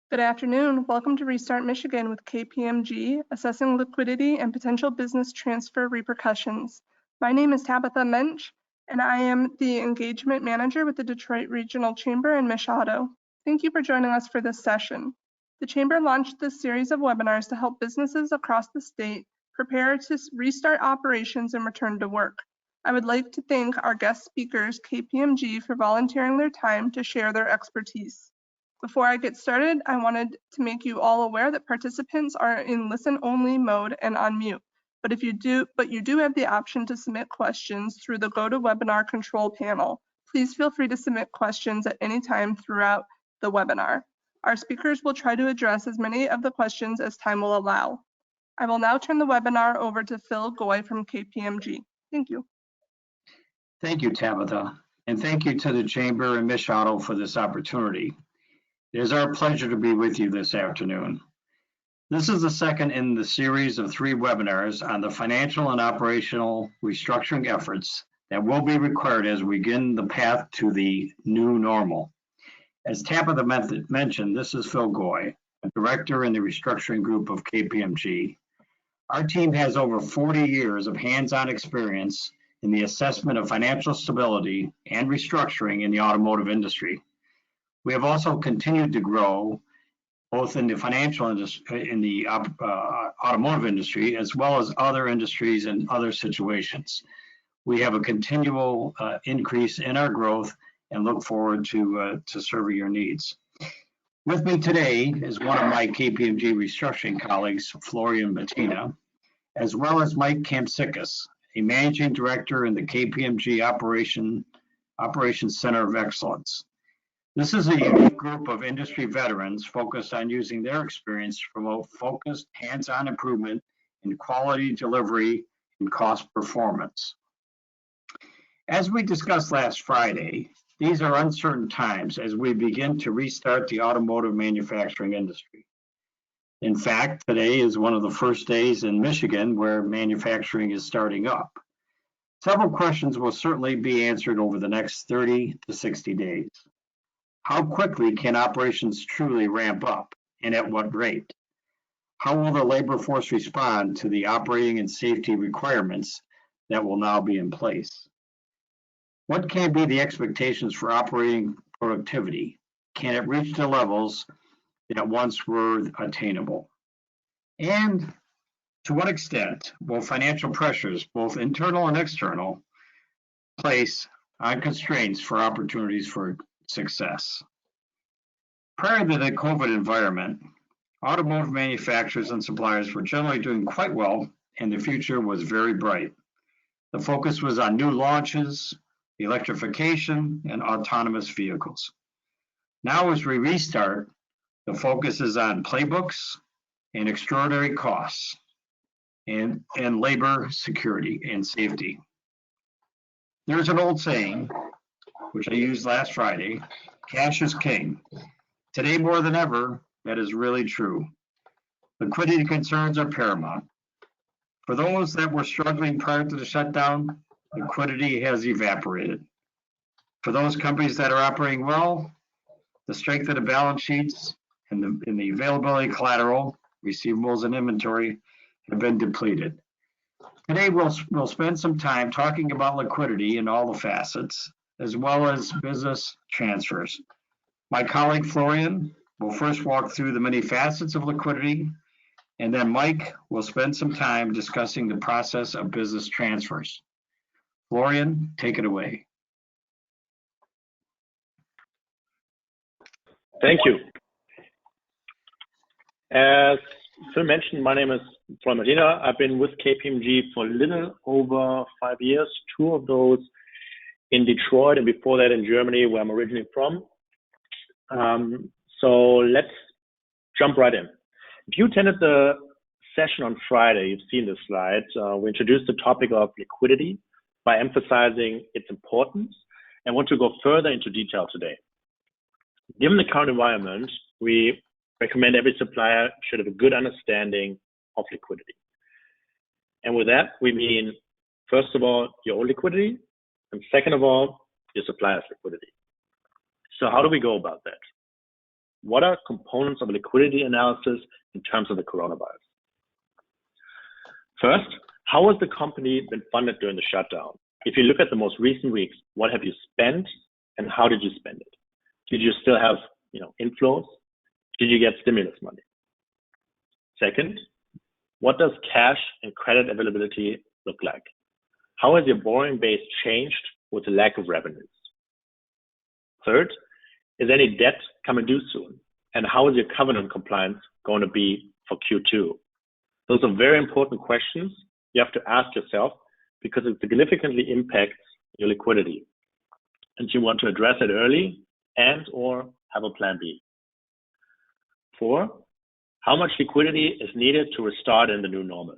Good afternoon. Welcome to Restart Michigan with KPMG, assessing liquidity and potential business transfer repercussions. My name is Tabitha Mensch, and I am the Engagement Manager with the Detroit Regional Chamber and Mish Auto. Thank you for joining us for this session. The Chamber launched this series of webinars to help businesses across the state prepare to restart operations and return to work. I would like to thank our guest speakers, KPMG, for volunteering their time to share their expertise. Before I get started, I wanted to make you all aware that participants are in listen-only mode and on mute. But you do have the option to submit questions through the GoToWebinar control panel. Please feel free to submit questions at any time throughout the webinar. Our speakers will try to address as many of the questions as time will allow. I will now turn the webinar over to Phil Goy from KPMG. Thank you. Thank you, Tabitha, and thank you to the Chamber and Mish Auto for this opportunity. It is our pleasure to be with you this afternoon. This is the second in the series of 3 webinars on the financial and operational restructuring efforts that will be required as we begin the path to the new normal. As Tabitha mentioned, this is Phil Goy, a director in the restructuring group of KPMG. Our team has over 40 years of hands-on experience in the assessment of financial stability and restructuring in the automotive industry. We have also continued to grow both in the financial industry, in the automotive industry, as well as other industries and other situations. We have a continual increase in our growth and look forward to serving your needs. With me today is one of my KPMG restructuring colleagues, Florian Bettina, as well as Mike Kamsikis, a managing director in the KPMG Operations Center of Excellence. This is a unique group of industry veterans focused on using their experience to promote focused, hands-on improvement in quality delivery and cost performance. As we discussed last Friday, these are uncertain times as we begin to restart the automotive manufacturing industry. In fact, today is one of the first days in Michigan where manufacturing is starting up. Several questions will certainly be answered over the next 30 to 60 days. How quickly can operations truly ramp up, and at what rate? How will the labor force respond to the operating and safety requirements that will now be in place? What can be the expectations for operating productivity? Can it reach the levels that once were attainable? And to what extent will financial pressures, both internal and external, place on constraints for opportunities for success? Prior to the COVID environment, automotive manufacturers and suppliers were generally doing quite well, and the future was very bright. The focus was on new launches, electrification, and autonomous vehicles. Now, as we restart, the focus is on playbooks and extraordinary costs and labor security and safety. There's an old saying, which I used last Friday, cash is king. Today more than ever, that is really true. Liquidity concerns are paramount. For those that were struggling prior to the shutdown, liquidity has evaporated. For those companies that are operating well, the strength of the balance sheets and the availability of collateral, receivables, and inventory have been depleted. Today, we'll spend some time talking about liquidity in all the facets, as well as business transfers. My colleague Florian will first walk through the many facets of liquidity, and then Mike will spend some time discussing the process of business transfers. Florian, take it away. Thank you. As Phil mentioned, my name is Florian Bettina. I've been with KPMG for a little over 5 years, 2 of those in Detroit, and before that in Germany, where I'm originally from. So let's jump right in. If you attended the session on Friday, you've seen the slides. We introduced the topic of liquidity by emphasizing its importance and want to go further into detail today. Given the current environment, we recommend every supplier should have a good understanding of liquidity. And with that, we mean, first of all, your own liquidity, and second of all, your supplier's liquidity. So how do we go about that? what are components of a liquidity analysis in terms of the coronavirus? First, how has the company been funded during the shutdown? If you look at the most recent weeks, what have you spent and how did you spend it? Did you still have inflows? Did you get stimulus money? Second, what does cash and credit availability look like? How has your borrowing base changed with the lack of revenues? Third, is any debt coming due soon? And how is your covenant compliance going to be for Q2? Those are very important questions you have to ask yourself because it significantly impacts your liquidity. And you want to address it early and or have a plan B. 4, how much liquidity is needed to restart in the new normal?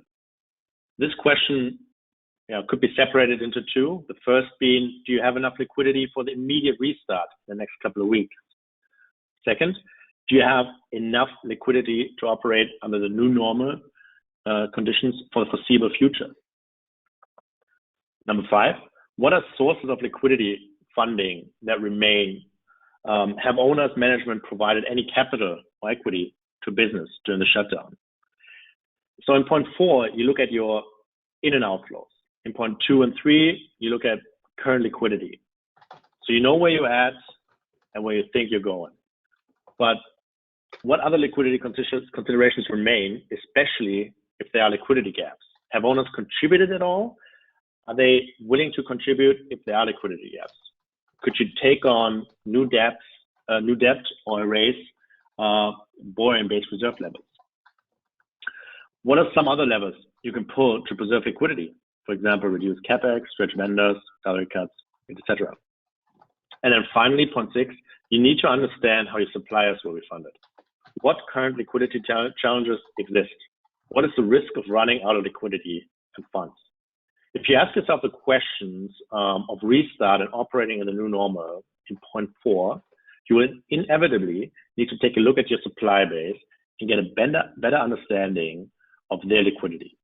This question could be separated into 2. The first being, do you have enough liquidity for the immediate restart in the next couple of weeks? Second, do you have enough liquidity to operate under the new normal conditions for the foreseeable future? Number 5, what are sources of liquidity funding that remain? Have owners management provided any capital or equity to business during the shutdown? So in point 4, you look at your in and outflows. In point 2 and 3, you look at current liquidity. So you know where you're at and where you think you're going. But what other liquidity considerations remain, especially if there are liquidity gaps? Have owners contributed at all? Are they willing to contribute if there are liquidity gaps? Could you take on new debt or raise borrowing-based reserve levels? What are some other levers you can pull to preserve liquidity? For example, reduce CapEx, stretch vendors, salary cuts, etc. And then finally, point 6, you need to understand how your suppliers will be funded. What current liquidity challenges exist? What is the risk of running out of liquidity and funds? If you ask yourself the questions of restart and operating in the new normal in point 4, you will inevitably need to take a look at your supply base and get a better understanding of their liquidity.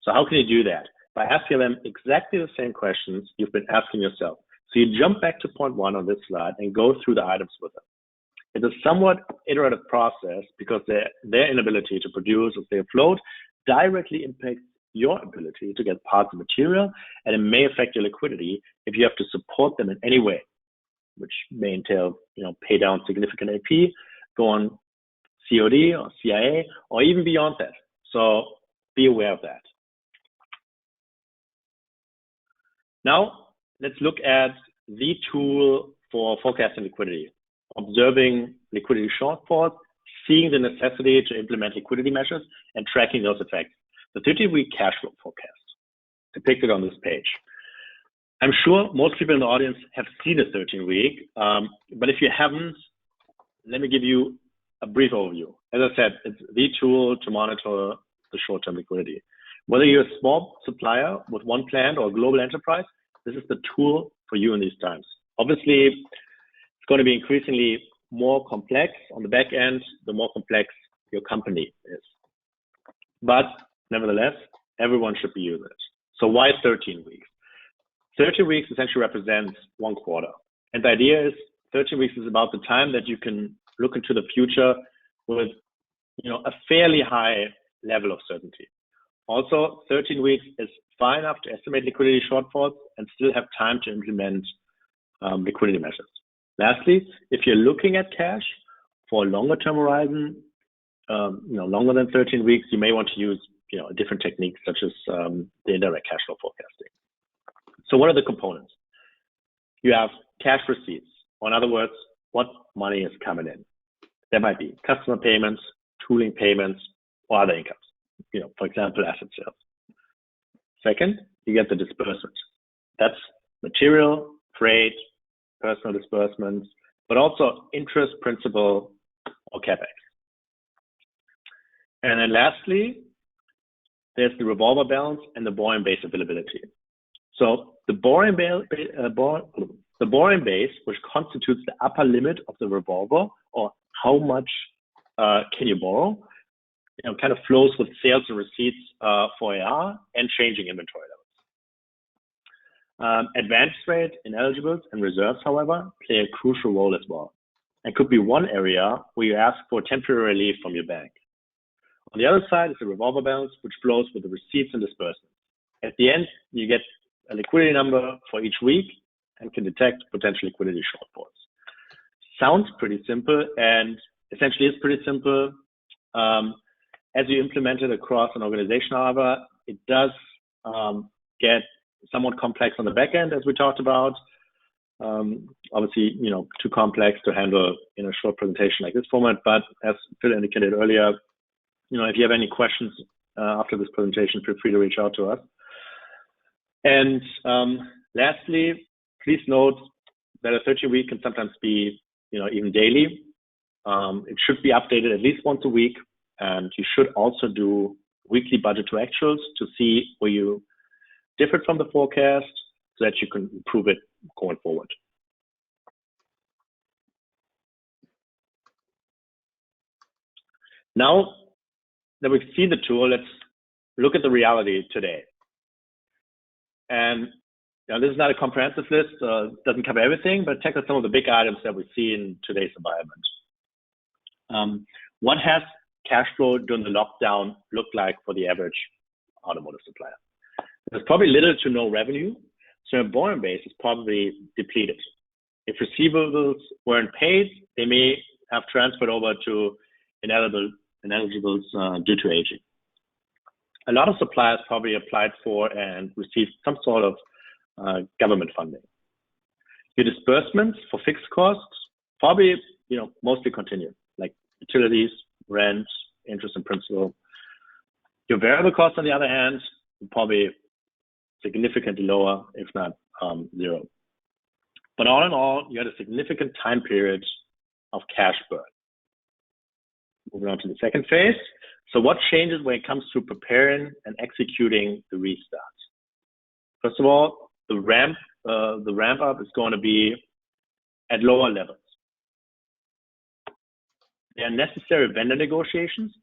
So how can you do that? By asking them exactly the same questions you've been asking yourself. So you jump back to point 1 on this slide and go through the items with them. It's a somewhat iterative process because their inability to produce or stay afloat directly impacts your ability to get parts and material, and it may affect your liquidity if you have to support them in any way, which may entail, pay down significant AP, go on COD or CIA, or even beyond that. So be aware of that. Now, let's look at the tool for forecasting liquidity, observing liquidity shortfalls, seeing the necessity to implement liquidity measures, and tracking those effects. The 30-week cash flow forecast depicted on this page. I'm sure most people in the audience have seen a 13-week, but if you haven't, let me give you a brief overview. As I said, it's the tool to monitor the short-term liquidity. Whether you're a small supplier with one plant or a global enterprise, this is the tool for you in these times. Obviously, it's going to be increasingly more complex on the back end, the more complex your company is. But nevertheless, everyone should be using it. So why 13 weeks? 13 weeks essentially represents 1 quarter. And the idea is 13 weeks is about the time that you can look into the future with a fairly high level of certainty. Also, 13 weeks is far enough to estimate liquidity shortfalls and still have time to implement liquidity measures. Lastly, if you're looking at cash for a longer term horizon, longer than 13 weeks, you may want to use a different technique such as the indirect cash flow forecasting. So what are the components? You have cash receipts, or in other words, what money is coming in. There might be customer payments, tooling payments, or other incomes, for example, asset sales. Second, you get the disbursement. That's material, freight, personal disbursements, but also interest, principal, or CapEx. And then lastly, there's the revolver balance and the borrowing base availability. So the borrowing base, which constitutes the upper limit of the revolver, or how much can you borrow, kind of flows with sales and receipts for AR and changing inventory levels. Advance rate, ineligibles, and reserves, however, play a crucial role as well. and could be one area where you ask for temporary relief from your bank. On the other side is the revolver balance, which flows with the receipts and disbursements. At the end, you get a liquidity number for each week and can detect potential liquidity shortfalls. Sounds pretty simple, and essentially is pretty simple. As you implement it across an organization, however, it does get somewhat complex on the back end, as we talked about. Obviously, too complex to handle in a short presentation like this format, but as Phil indicated earlier, if you have any questions after this presentation, feel free to reach out to us. And lastly, please note that a 30-week can sometimes be, even daily. It should be updated at least once a week, and you should also do weekly budget to actuals to see where you differed from the forecast so that you can improve it going forward. Now that we've seen the tool, let's look at the reality today. And this is not a comprehensive list, doesn't cover everything, but tackle some of the big items that we see in today's environment. What has cash flow during the lockdown looked like for the average automotive supplier? There's probably little to no revenue, so a borrowing base is probably depleted. If receivables weren't paid, they may have transferred over to ineligibles due to aging. A lot of suppliers probably applied for and received some sort of government funding. Your disbursements for fixed costs probably, mostly continue, like utilities, rent, interest and principal. Your variable costs, on the other hand, probably significantly lower, if not zero. But all in all, you had a significant time period of cash burn. Moving on to the second phase. So what changes when it comes to preparing and executing the restart? First of all, the ramp up is going to be at lower levels. There are necessary vendor negotiations.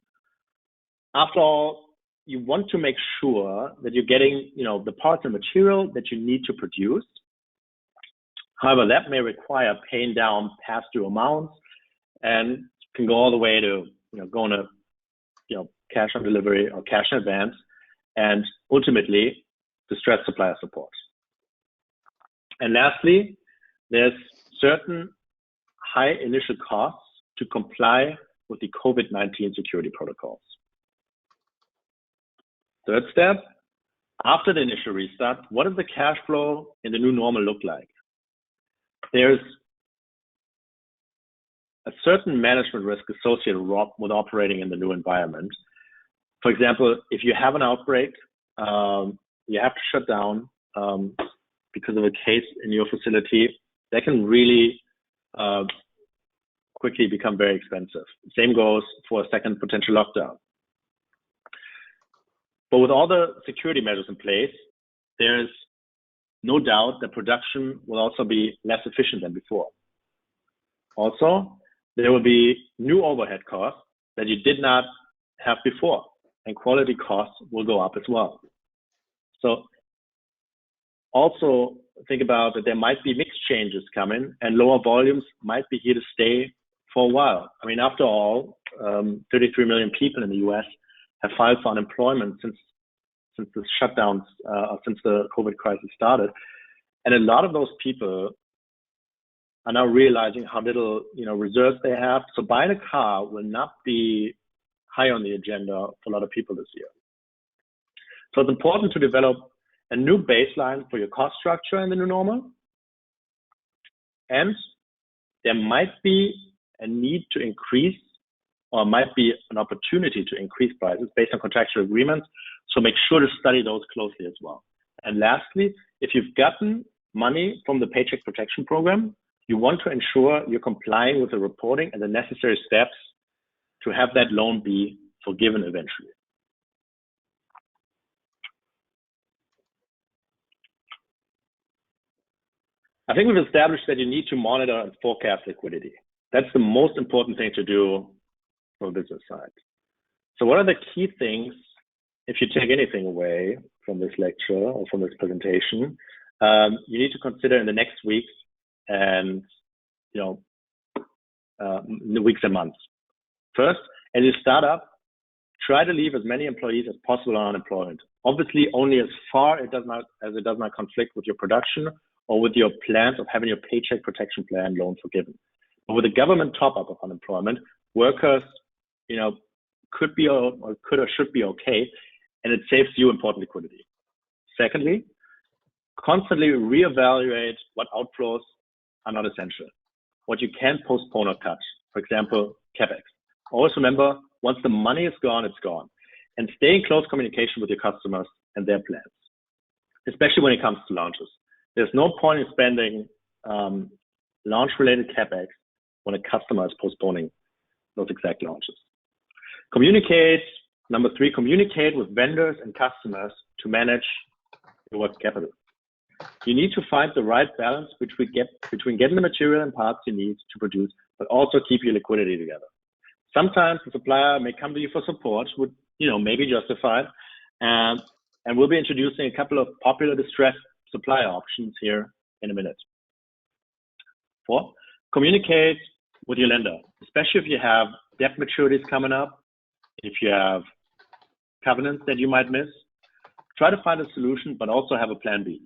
After all, you want to make sure that you're getting, the parts and material that you need to produce. However, that may require paying down past due amounts and can go all the way to, going to, cash on delivery or cash in advance, and ultimately distressed supplier support. And lastly, there's certain high initial costs to comply with the COVID-19 security protocols. Third step, after the initial restart, what does the cash flow in the new normal look like? There's a certain management risk associated with operating in the new environment. For example, if you have an outbreak, you have to shut down because of a case in your facility, that can really quickly become very expensive. Same goes for a second potential lockdown. But with all the security measures in place, there's no doubt that production will also be less efficient than before. Also, there will be new overhead costs that you did not have before, and quality costs will go up as well. So also think about that there might be mixed changes coming, and lower volumes might be here to stay for a while. I mean, after all, 33 million people in the US have filed for unemployment since the shutdowns, since the COVID crisis started. And a lot of those people are now realizing how little, reserves they have. So buying a car will not be high on the agenda for a lot of people this year. So it's important to develop a new baseline for your cost structure in the new normal. And there might be a need to increase, or might be an opportunity to increase prices based on contractual agreements. So make sure to study those closely as well. And lastly, if you've gotten money from the Paycheck Protection Program, you want to ensure you're complying with the reporting and the necessary steps to have that loan be forgiven eventually. I think we've established that you need to monitor and forecast liquidity. That's the most important thing to do from the business side. So what are the key things, if you take anything away from this lecture or from this presentation, you need to consider in the next weeks and, weeks and months. First, as you start up, try to leave as many employees as possible on unemployment. Obviously, only as far as it does not conflict with your production or with your plans of having your paycheck protection plan loan forgiven. But with the government top-up of unemployment, workers, could or should be okay, and it saves you important liquidity. Secondly, constantly reevaluate what outflows are not essential, what you can postpone or cut. For example, CapEx. Always remember, once the money is gone, it's gone. And stay in close communication with your customers and their plans, especially when it comes to launches. There's no point in spending launch-related CapEx when a customer is postponing those exact launches. Communicate. Number 3, communicate with vendors and customers to manage your working capital. You need to find the right balance between getting the material and parts you need to produce, but also keep your liquidity together. Sometimes the supplier may come to you for support, would maybe justified, and we'll be introducing a couple of popular distressed supplier options here in a minute. 4, communicate with your lender, especially if you have debt maturities coming up, if you have covenants that you might miss. Try to find a solution, but also have a plan B.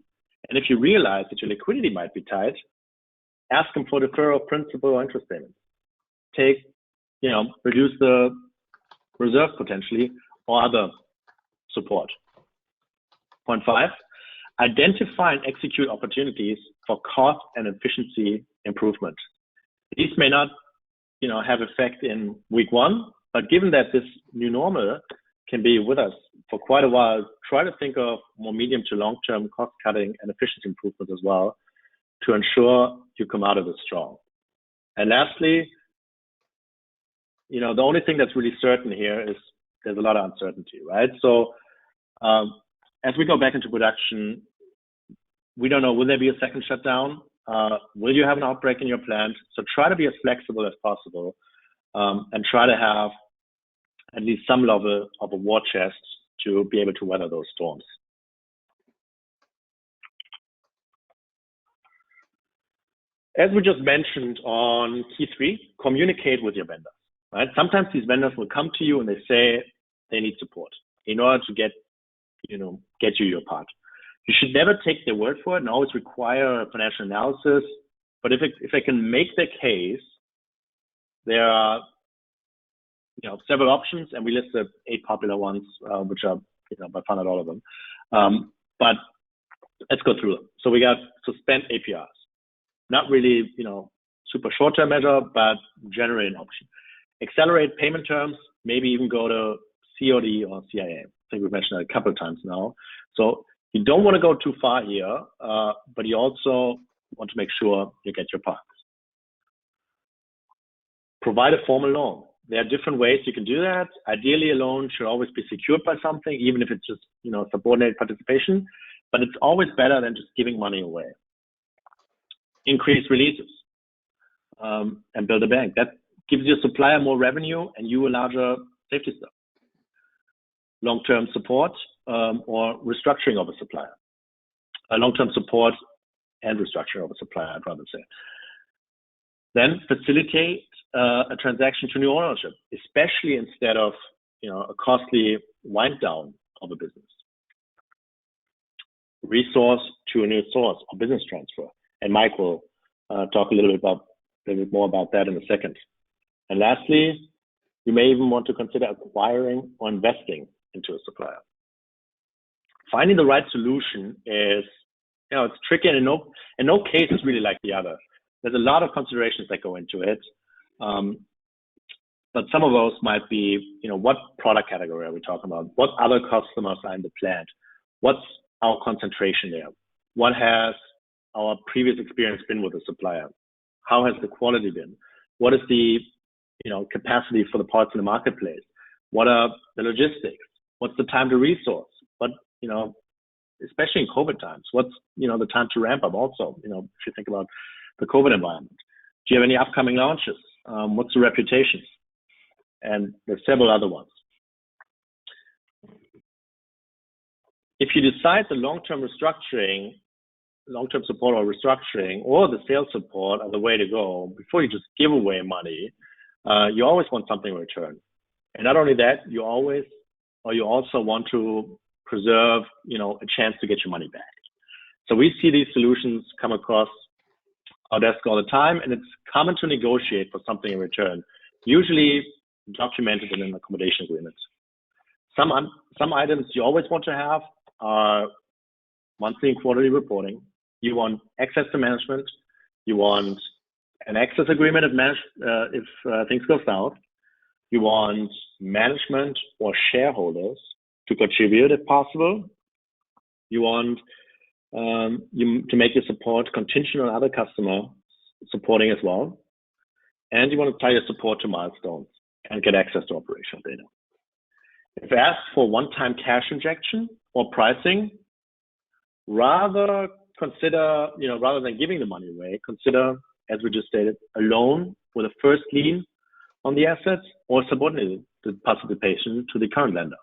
And if you realize that your liquidity might be tight, ask them for deferral of principal or interest payments. Reduce the reserve potentially or other support. Point 5, identify and execute opportunities for cost and efficiency improvement. These may not, have effect in week 1, but given that this new normal can be with us for quite a while, try to think of more medium to long-term cost cutting and efficiency improvements as well to ensure you come out of this strong. And lastly, the only thing that's really certain here is there's a lot of uncertainty, right? So as we go back into production, we don't know, will there be a second shutdown? Will you have an outbreak in your plant? So try to be as flexible as possible and try to have at least some level of a war chest to be able to weather those storms. As we just mentioned on key 3, communicate with your vendors, right? Sometimes these vendors will come to you and they say they need support in order to get you your part. You should never take their word for it and always require a financial analysis. But if they can make their case, there are several options, and we listed 8 popular ones, which are by far not all of them. But let's go through them. So we got suspend APRs. Not really, super short-term measure, but generally an option. Accelerate payment terms, maybe even go to COD or CIA. I think we've mentioned that a couple of times now. So you don't want to go too far here, but you also want to make sure you get your parts. Provide a formal loan. There are different ways you can do that. Ideally, a loan should always be secured by something, even if it's just, subordinated participation, but it's always better than just giving money away. Increase releases and build a bank. That gives your supplier more revenue and you a larger safety stock. Long-term support or restructuring of a supplier. Long-term support and restructuring of a supplier, I'd rather say. Then facilitate a transaction to new ownership, especially instead of a costly wind down of a business. Resource to a new source or business transfer. And Mike will talk a little bit more about that in a second. And lastly, you may even want to consider acquiring or investing into a supplier. Finding the right solution is, it's tricky, and in no case is really like the other. There's a lot of considerations that go into it. But some of those might be, what product category are we talking about? What other customers are in the plant? What's our concentration there? What has our previous experience been with the supplier? How has the quality been? What is the, capacity for the parts in the marketplace? What are the logistics? What's the time to resource? But, especially in COVID times, what's, the time to ramp up also, if you think about the COVID environment. Do you have any upcoming launches? What's the reputation? And there's several other ones. If you decide the long-term restructuring, long-term support or restructuring or the sales support are the way to go before you just give away money. You always want something in return. And not only that, you also want to preserve, a chance to get your money back. So we see these solutions come across our desk all the time, and it's common to negotiate for something in return, usually documented in an accommodation agreement. Some items you always want to have are monthly and quarterly reporting. You want access to management. You want an access agreement if things go south. You want management or shareholders to contribute if possible. You want to make your support contingent on other customer supporting as well. And you want to tie your support to milestones and get access to operational data. If asked for one-time cash injection or pricing, rather than giving the money away, consider, as we just stated, a loan with a first lien on the assets or subordinated participation to the current lender.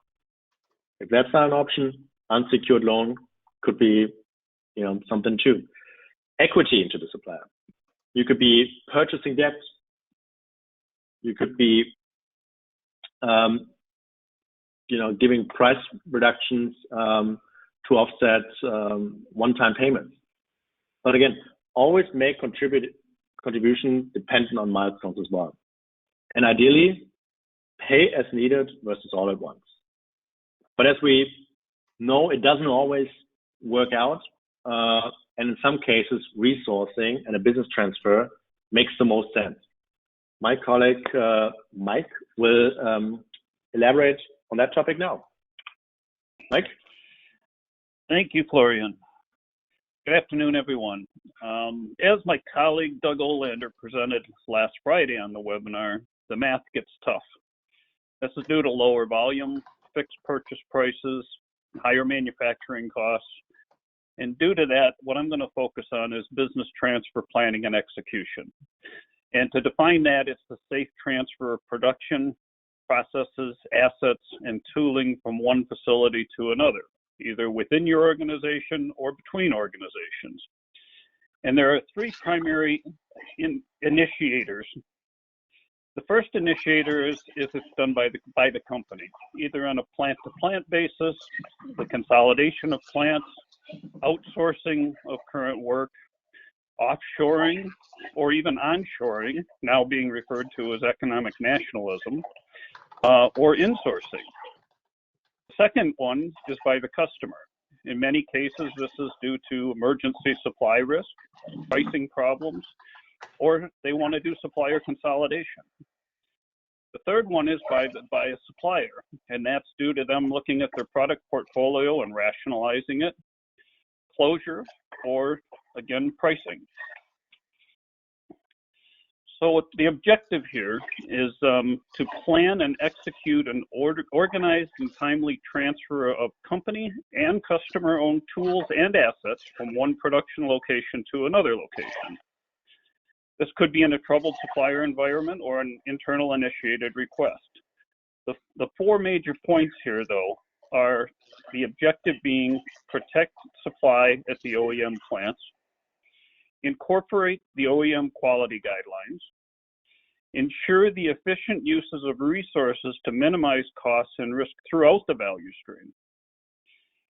If that's not an option, unsecured loan could be, something too. Equity into the supplier. You could be purchasing debt. You could be, giving price reductions to offset one-time payments. But again, always make contribution dependent on milestones as well. And ideally, pay as needed versus all at once. But as we know, it doesn't always work out. And in some cases, resourcing and a business transfer makes the most sense. My colleague, Mike, will elaborate on that topic now. Mike? Thank you, Florian. Good afternoon, everyone. As my colleague Doug Olander presented last Friday on the webinar, the math gets tough. This is due to lower volume, fixed purchase prices, higher manufacturing costs. And due to that, what I'm going to focus on is business transfer planning and execution. And to define that, it's the safe transfer of production, processes, assets, and tooling from one facility to another, either within your organization or between organizations. And there are three primary initiators. The first initiator is if it's done by the company, either on a plant-to-plant basis, the consolidation of plants, outsourcing of current work, offshoring, or even onshoring, now being referred to as economic nationalism, or insourcing. The second one is by the customer. In many cases, this is due to emergency supply risk, pricing problems, or they want to do supplier consolidation. The third one is by a supplier, and that's due to them looking at their product portfolio and rationalizing it, closure, or again, pricing. So the objective here is to plan and execute an organized and timely transfer of company and customer-owned tools and assets from one production location to another location. This could be in a troubled supplier environment or an internal initiated request. The four major points here, though, are the objective being protect supply at the OEM plants, incorporate the OEM quality guidelines, ensure the efficient uses of resources to minimize costs and risk throughout the value stream,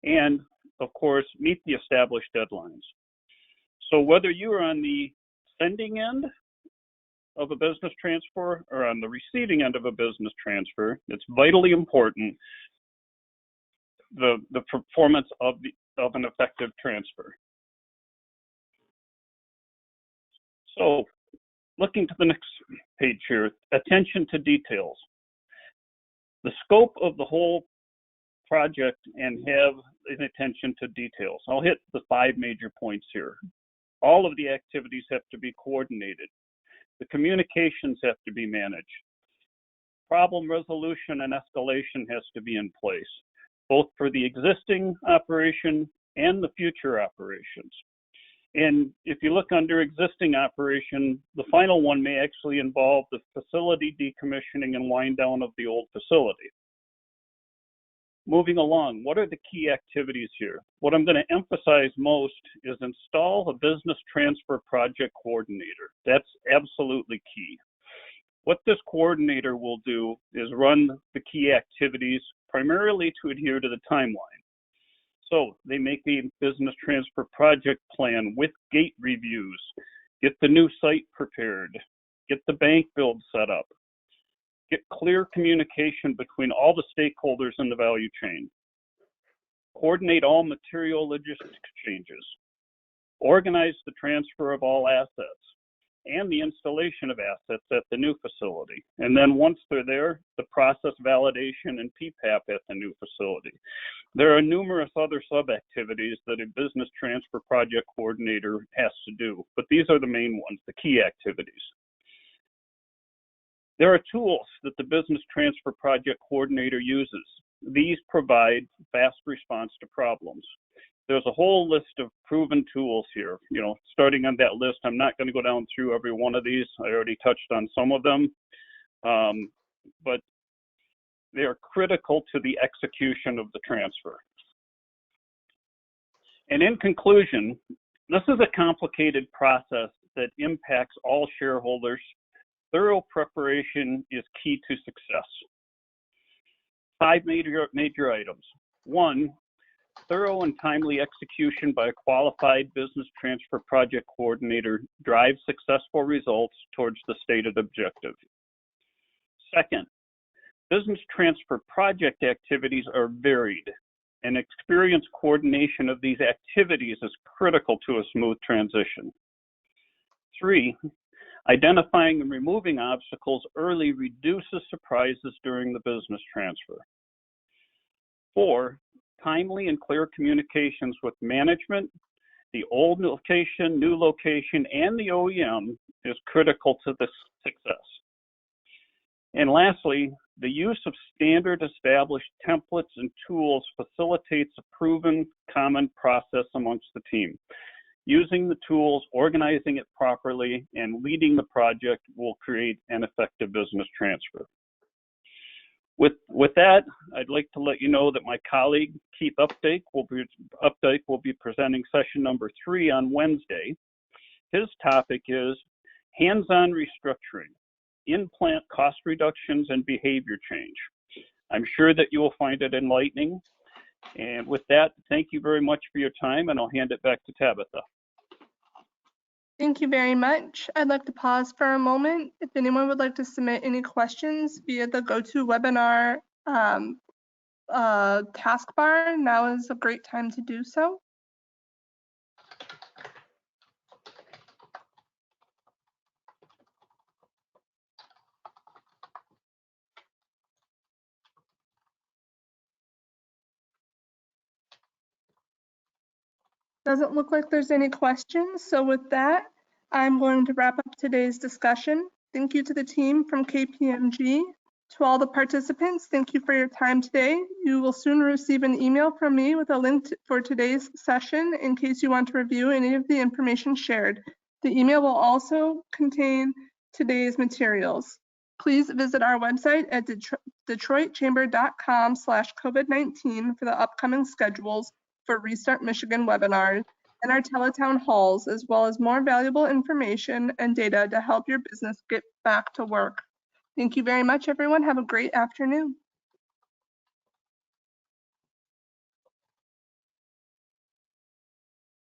and, of course, meet the established deadlines. So whether you are on the sending end of a business transfer or on the receiving end of a business transfer, it's vitally important the performance of an effective transfer. So, looking to the next page here, attention to details. The scope of the whole project and have an attention to details. I'll hit the 5 major points here. All of the activities have to be coordinated. The communications have to be managed. Problem resolution and escalation has to be in place, both for the existing operation and the future operations. And if you look under existing operation, the final one may actually involve the facility decommissioning and wind down of the old facility. moving along, what are the key activities here? What I'm going to emphasize most is install a business transfer project coordinator. That's absolutely key. What this coordinator will do is run the key activities primarily to adhere to the timeline. So they make the business transfer project plan with gate reviews, get the new site prepared, get the bank build set up, get clear communication between all the stakeholders in the value chain, coordinate all material logistics changes, organize the transfer of all assets, and the installation of assets at the new facility. And then once they're there, the process validation and PPAP at the new facility. There are numerous other sub-activities that a business transfer project coordinator has to do, but these are the main ones, the key activities. There are tools that the business transfer project coordinator uses. These provide fast response to problems. There's a whole list of proven tools here. Starting on that list, I'm not going to go down through every one of these. I already touched on some of them, but they are critical to the execution of the transfer. And in conclusion, this is a complicated process that impacts all shareholders. Thorough preparation is key to success. 5 major items. 1, thorough and timely execution by a qualified business transfer project coordinator drives successful results towards the stated objective. 2nd, business transfer project activities are varied, and experienced coordination of these activities is critical to a smooth transition. 3, identifying and removing obstacles early reduces surprises during the business transfer. 4, timely and clear communications with management, the old location, new location, and the OEM is critical to the success. And lastly, the use of standard established templates and tools facilitates a proven common process amongst the team. Using the tools, organizing it properly, and leading the project will create an effective business transfer. With that, I'd like to let you know that my colleague, Keith Updike, will be presenting session number 3 on Wednesday. His topic is hands-on restructuring, in-plant cost reductions, and behavior change. I'm sure that you will find it enlightening. And with that, thank you very much for your time, and I'll hand it back to Tabitha. Thank you very much. I'd like to pause for a moment. If anyone would like to submit any questions via the GoToWebinar taskbar, now is a great time to do so. Doesn't look like there's any questions. So with that, I'm going to wrap up today's discussion. Thank you to the team from KPMG. To all the participants, thank you for your time today. You will soon receive an email from me with a link for today's session in case you want to review any of the information shared. The email will also contain today's materials. Please visit our website at detroitchamber.com/COVID-19 for the upcoming schedules for Restart Michigan webinars and our teletown halls, as well as more valuable information and data to help your business get back to work. Thank you very much, everyone. Have a great afternoon.